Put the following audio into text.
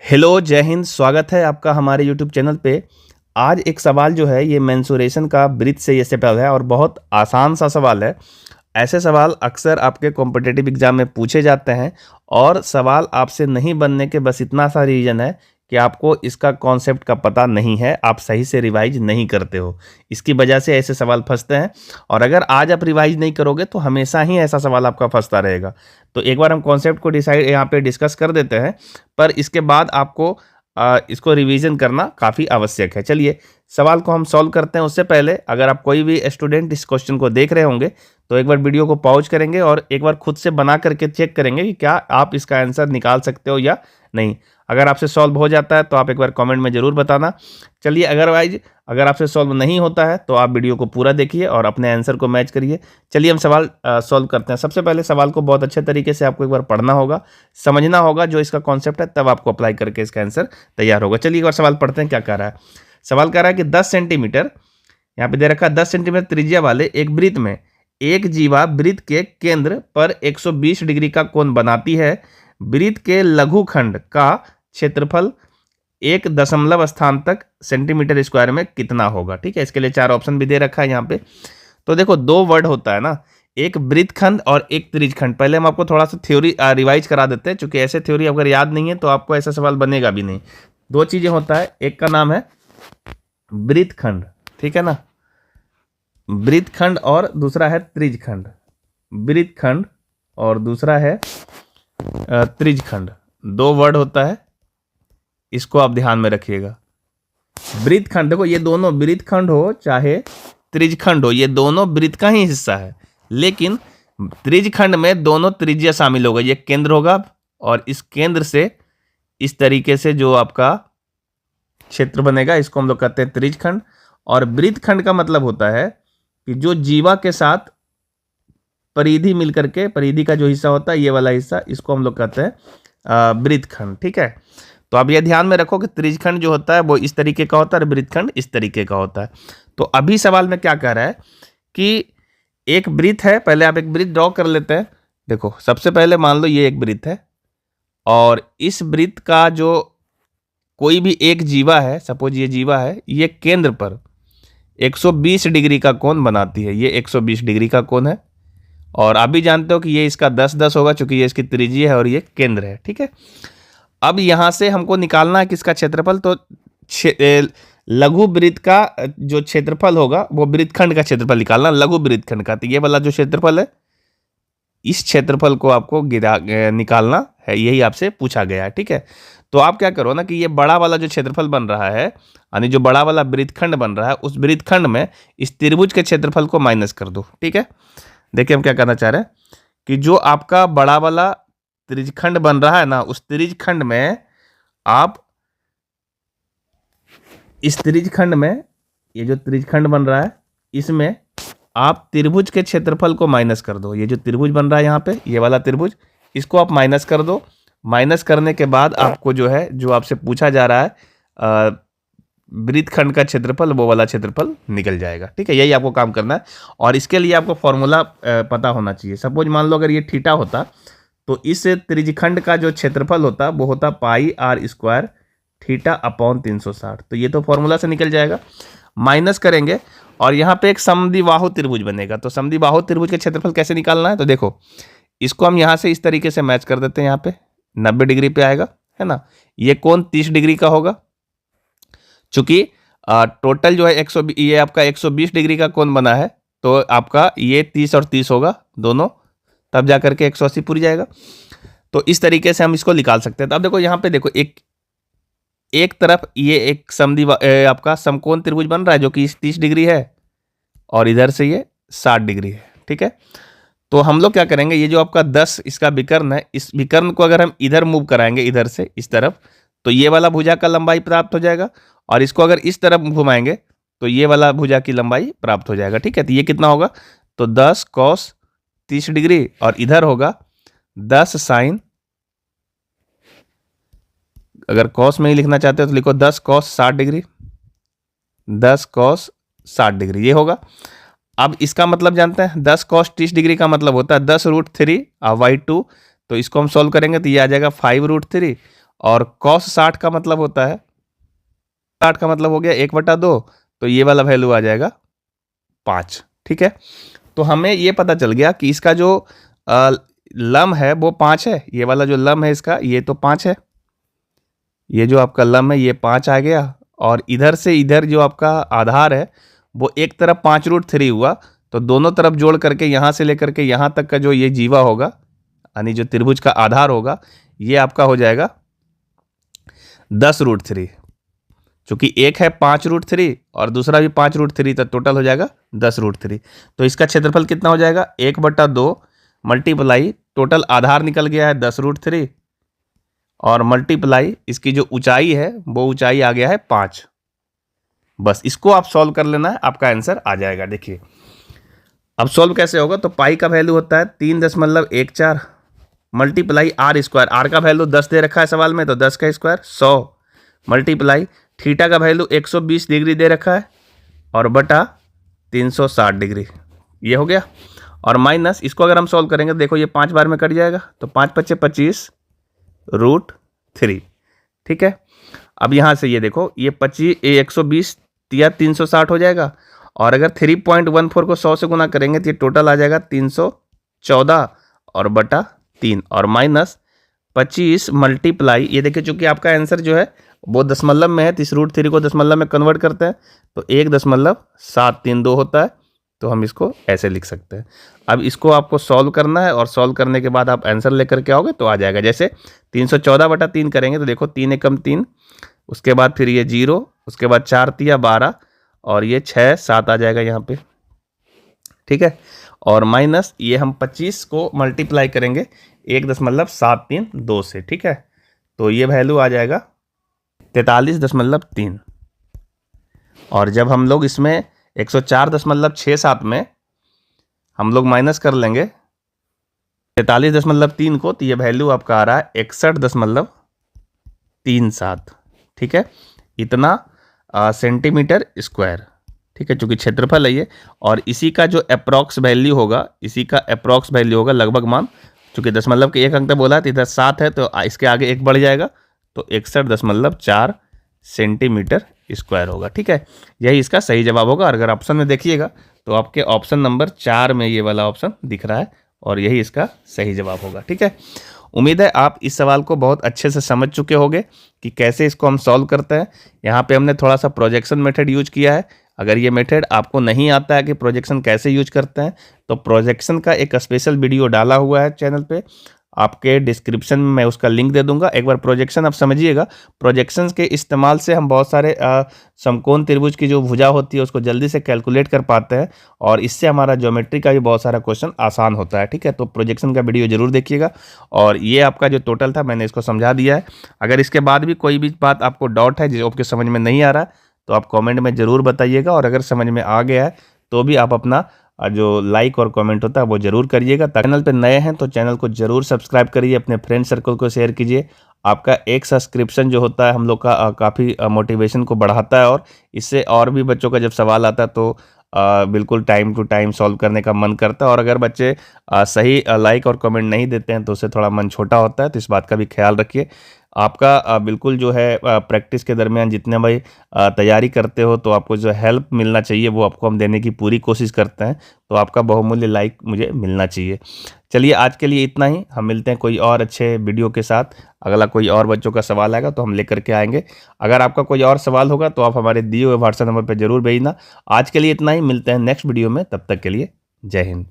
Hello, जय हिंद। स्वागत है आपका हमारे यूट्यूब चैनल पे। आज एक सवाल जो है ये मेंसुरेशन का ब्रीथ से ये सेटल है और बहुत आसान सा सवाल है। ऐसे सवाल अक्सर आपके कॉम्पिटिटिव एग्जाम में पूछे जाते हैं और सवाल आपसे नहीं बनने के बस इतना सा रीज़न है कि आपको इसका कॉन्सेप्ट का पता नहीं है, आप सही से रिवाइज नहीं करते हो। इसकी वजह से ऐसे सवाल फंसते हैं और अगर आज आप रिवाइज नहीं करोगे तो हमेशा ही ऐसा सवाल आपका फंसता रहेगा। तो एक बार हम कॉन्सेप्ट को डिसाइड यहाँ पे डिस्कस कर देते हैं, पर इसके बाद आपको इसको रिवीजन करना काफ़ी आवश्यक है। चलिए सवाल को हम सॉल्व करते हैं। उससे पहले अगर आप कोई भी स्टूडेंट इस क्वेश्चन को देख रहे होंगे तो एक बार वीडियो को पॉज करेंगे और एक बार खुद से बना करके चेक करेंगे कि क्या आप इसका आंसर निकाल सकते हो या नहीं। अगर आपसे सॉल्व हो जाता है तो आप एक बार कमेंट में ज़रूर बताना। चलिए अगर आपसे सॉल्व नहीं होता है तो आप वीडियो को पूरा देखिए और अपने आंसर को मैच करिए। चलिए हम सवाल सॉल्व करते हैं। सबसे पहले सवाल को बहुत अच्छे तरीके से आपको एक बार पढ़ना होगा, समझना होगा जो इसका कॉन्सेप्ट है, तब आपको अप्लाई करके इसका आंसर तैयार होगा। चलिए एक बार सवाल पढ़ते हैं क्या कह रहा है। सवाल कह रहा है कि 10 सेंटीमीटर, यहाँ पे दे रखा है 10 सेंटीमीटर त्रिज्या वाले एक वृत्त में एक जीवा वृत्त के केंद्र पर 120 डिग्री का कोण बनाती है। वृत्त के लघुखंड का क्षेत्रफल 1 दशमलव स्थान तक सेंटीमीटर स्क्वायर में कितना होगा। ठीक है, इसके लिए 4 ऑप्शन भी दे रखा है यहाँ पे। तो देखो 2 वर्ड होता है ना, एक वृत्तखंड और एक त्रिज्यखंड। पहले हम आपको थोड़ा सा थ्योरी रिवाइज करा देते हैं, क्योंकि ऐसे थ्योरी अगर याद नहीं है तो आपको ऐसा सवाल बनेगा भी नहीं। 2 चीजें होता है, एक का नाम है वृत्तखंड, ठीक है ना, वृत्तखंड, और दूसरा है त्रिज्यखंड। वृत्तखंड और दूसरा है त्रिज्यखंड। 2 वर्ड होता है, इसको आप ध्यान में रखिएगा। वृत्तखंड, देखो ये दोनों वृत्तखंड हो चाहे त्रिज्यखंड हो, ये दोनों वृत्त का ही हिस्सा है, लेकिन त्रिज्यखंड में दोनों त्रिज्या शामिल होगा। ये केंद्र होगा और इस केंद्र से इस तरीके से जो आपका क्षेत्र बनेगा इसको हम लोग कहते हैं त्रिज्यखंड। और वृत्तखंड का मतलब होता है कि जो जीवा के साथ परिधि मिलकर के, परिधि का जो हिस्सा होता है ये वाला हिस्सा, इसको हम लोग कहते हैं वृत्तखंड। ठीक है, तो आप ये ध्यान में रखो कि त्रिज्यखंड जो होता है वो इस तरीके का होता है और वृत्तखंड इस तरीके का होता है। तो अभी सवाल में क्या कह रहा है कि एक वृत्त है, पहले आप एक वृत्त ड्रॉ कर लेते हैं। देखो सबसे पहले मान लो ये एक वृत्त है और इस वृत्त का जो कोई भी एक जीवा है, सपोज ये जीवा है, ये केंद्र पर 120 डिग्री का कोण बनाती है। ये 120 डिग्री का कोण है और आप भी जानते हो कि ये इसका 10-10 होगा, चूंकि ये इसकी त्रिज्या है और ये केंद्र है। ठीक है, अब यहां से हमको निकालना है किसका क्षेत्रफल, तो लघु वृत्त का जो क्षेत्रफल होगा वो वृत्तखंड का क्षेत्रफल निकालना, लघु वृत्तखंड का। तो ये वाला जो क्षेत्रफल है, इस क्षेत्रफल को आपको निकालना है, यही आपसे पूछा गया है। ठीक है, तो आप क्या करो ना कि ये बड़ा वाला जो क्षेत्रफल बन रहा है, यानी जो बड़ा वाला वृत्तखंड बन रहा है, उस वृत्तखंड में इस त्रिभुज के क्षेत्रफल को माइनस कर दो। ठीक है, देखिए हम क्या करना चाह रहे हैं कि जो आपका बड़ा वाला त्रिज्यखंड बन रहा है ना, उस त्रिज्यखंड में आप इस त्रिज्यखंड में, ये जो त्रिज्यखंड बन रहा है इसमें आप त्रिभुज के क्षेत्रफल को माइनस कर दो। ये जो त्रिभुज बन रहा है यहाँ पे, ये वाला त्रिभुज, इसको आप माइनस कर दो। माइनस करने के बाद आपको जो है, जो आपसे पूछा जा रहा है वृत्तखंड का क्षेत्रफल, वो वाला क्षेत्रफल निकल जाएगा। ठीक है, यही आपको काम करना है और इसके लिए आपको फॉर्मूला पता होना चाहिए। सपोज मान लो अगर ये थीटा होता तो इस त्रिज्यखंड का जो क्षेत्रफल होता वो होता पाई आर स्क्वायर थीटा अपॉन 360। तो ये तो फॉर्मूला से निकल जाएगा। माइनस करेंगे और यहाँ पे एक समद्विबाहु त्रिभुज बनेगा। तो समद्विबाहु त्रिभुज के क्षेत्रफल कैसे निकालना है, तो देखो इसको हम यहाँ से इस तरीके से मैच कर देते हैं। यहाँ पे 90 डिग्री पे आएगा, है ना। ये कोण 30 डिग्री का होगा, चूंकि टोटल जो है 120, ये आपका 120 डिग्री का कोण बना है, तो आपका ये 30 और 30 होगा दोनों, तब जाकर के 180 पूरी जाएगा। तो इस तरीके से हम इसको निकाल सकते हैं। तो अब देखो यहाँ पे देखो एक तरफ ये एक आपका समकोण त्रिभुज बन रहा है जो कि 30 डिग्री है और इधर से ये 60 डिग्री है। ठीक है, तो हम लोग क्या करेंगे, ये जो आपका 10 इसका विकर्ण है, इस विकर्ण को अगर हम इधर मूव कराएंगे, इधर से इस तरफ, तो ये वाला भुजा का लंबाई प्राप्त हो जाएगा और इसको अगर इस तरफ घुमाएंगे तो ये वाला भुजा की लंबाई प्राप्त हो जाएगा। ठीक है, तो ये कितना होगा, तो 10 cos 30 डिग्री और इधर होगा 10 sin, अगर कॉस में ही लिखना चाहते हो तो लिखो 10 cos 60 डिग्री, 10 cos 60 डिग्री, ये होगा। अब इसका मतलब जानते हैं, 10 cos 30 डिग्री का मतलब होता है 10√3 और y2, तो इसको हम सॉल्व करेंगे तो ये आ जाएगा 5√3 और cos 60 का मतलब होता है, 60 का मतलब हो गया 1/2, तो ये वाला वैल्यू आ जाएगा 5। ठीक है, तो हमें ये पता चल गया कि इसका जो लम है वो 5 है, ये वाला जो लम है इसका ये तो 5 है, ये जो आपका लम है ये 5 आ गया, और इधर से इधर जो आपका आधार है वो एक तरफ 5√3 हुआ, तो दोनों तरफ जोड़ करके यहाँ से लेकर के यहाँ तक का जो ये जीवा होगा, यानी जो त्रिभुज का आधार होगा, ये आपका हो जाएगा 10√3, चूंकि एक है 5√3 और दूसरा भी 5√3, तो टोटल हो जाएगा 10√3। तो इसका क्षेत्रफल कितना हो जाएगा, 1/2 मल्टीप्लाई टोटल आधार निकल गया है 10√3 और मल्टीप्लाई इसकी जो ऊंचाई है वो ऊंचाई आ गया है 5। बस इसको आप सॉल्व कर लेना है, आपका आंसर आ जाएगा। देखिए अब सॉल्व कैसे होगा, तो पाई का वैल्यू होता है 3.14 मल्टीप्लाई r स्क्वायर, r का वैल्यू 10 दे रखा है सवाल में, तो 10 का स्क्वायर 100 मल्टीप्लाई थीटा का वैल्यू 120 डिग्री दे रखा है और बटा 360 डिग्री, ये हो गया। और माइनस इसको अगर हम सॉल्व करेंगे देखो ये 5 बार में कट जाएगा, तो 5×5 = 25√3। ठीक है, अब यहाँ से ये देखो ये 120 या 360 हो जाएगा, और अगर 3.14 को 100 से गुना करेंगे तो ये टोटल आ जाएगा 314 और बटा 3, और माइनस 25 मल्टीप्लाई, ये देखिए चूंकि आपका आंसर जो है वो दशमलव में है, तो इस √3 को दशमलव में कन्वर्ट करते हैं तो 1.732 होता है, तो हम इसको ऐसे लिख सकते हैं। अब इसको आपको सॉल्व करना है और सॉल्व करने के बाद आप आंसर लेकर के आओगे तो आ जाएगा। जैसे 314/3 करेंगे तो देखो 3 एकम 3, उसके बाद फिर ये 0, उसके बाद 4 तिया 12 और ये 6 7 आ जाएगा यहाँ पे। ठीक है, और माइनस ये हम 25 को मल्टीप्लाई करेंगे 1.732 से। ठीक है, तो ये वैल्यू आ जाएगा 43.3, और जब हम लोग इसमें 104.67 में हम लोग माइनस कर लेंगे 43.3 को, तो ये वैल्यू आपका आ रहा है 61.37। ठीक है, इतना सेंटीमीटर स्क्वायर। ठीक है, चूंकि क्षेत्रफल है ये, और इसी का जो अप्रॉक्स वैल्यू होगा, इसी का अप्रॉक्स वैल्यू होगा लगभग मान, चूंकि दशमलव के एक अंक तक बोला है तो इधर 7 है तो इसके आगे 1 बढ़ जाएगा, तो 61.4 सेंटीमीटर स्क्वायर होगा। ठीक है, यही इसका सही जवाब होगा। और अगर ऑप्शन में देखिएगा तो आपके ऑप्शन नंबर 4 में ये वाला ऑप्शन दिख रहा है और यही इसका सही जवाब होगा। ठीक है, उम्मीद है आप इस सवाल को बहुत अच्छे से समझ चुके होंगे कि कैसे इसको हम सॉल्व करते हैं। यहाँ पे हमने थोड़ा सा प्रोजेक्शन मेथड यूज किया है। अगर ये मेथड आपको नहीं आता है कि प्रोजेक्शन कैसे यूज करते हैं, तो प्रोजेक्शन का एक स्पेशल वीडियो डाला हुआ है चैनल पे, आपके डिस्क्रिप्शन में मैं उसका लिंक दे दूंगा। एक बार प्रोजेक्शन आप समझिएगा। प्रोजेक्शंस के इस्तेमाल से हम बहुत सारे समकोण त्रिभुज की जो भुजा होती है उसको जल्दी से कैलकुलेट कर पाते हैं, और इससे हमारा ज्योमेट्री का भी बहुत सारा क्वेश्चन आसान होता है। ठीक है, तो प्रोजेक्शन का वीडियो जरूर देखिएगा। और ये आपका जो टोटल था मैंने इसको समझा दिया है। अगर इसके बाद भी कोई भी बात आपको डाउट है जो आपके समझ में नहीं आ रहा तो आप कमेंट में ज़रूर बताइएगा, और अगर समझ में आ गया है तो भी आप अपना जो लाइक और कमेंट होता है वो ज़रूर करिएगा। चैनल पे नए हैं तो चैनल को ज़रूर सब्सक्राइब करिए, अपने फ्रेंड सर्कल को शेयर कीजिए। आपका एक सब्सक्रिप्शन जो होता है हम लोग का काफ़ी मोटिवेशन को बढ़ाता है, और इससे और भी बच्चों का जब सवाल आता है तो बिल्कुल टाइम टू टाइम सॉल्व करने का मन करता है। और अगर बच्चे सही लाइक और कमेंट नहीं देते हैं तो उससे थोड़ा मन छोटा होता है, तो इस बात का भी ख्याल रखिए। आपका बिल्कुल जो है प्रैक्टिस के दरमियान जितने भाई तैयारी करते हो तो आपको जो हेल्प मिलना चाहिए वो आपको हम देने की पूरी कोशिश करते हैं, तो आपका बहुमूल्य लाइक मुझे मिलना चाहिए। चलिए आज के लिए इतना ही, हम मिलते हैं कोई और अच्छे वीडियो के साथ। अगला कोई और बच्चों का सवाल आएगा तो हम लेकर के आएंगे। अगर आपका कोई और सवाल होगा तो आप हमारे दिए हुए व्हाट्सएप नंबर पर जरूर भेजना। आज के लिए इतना ही, मिलते हैं नेक्स्ट वीडियो में, तब तक के लिए जय हिंद।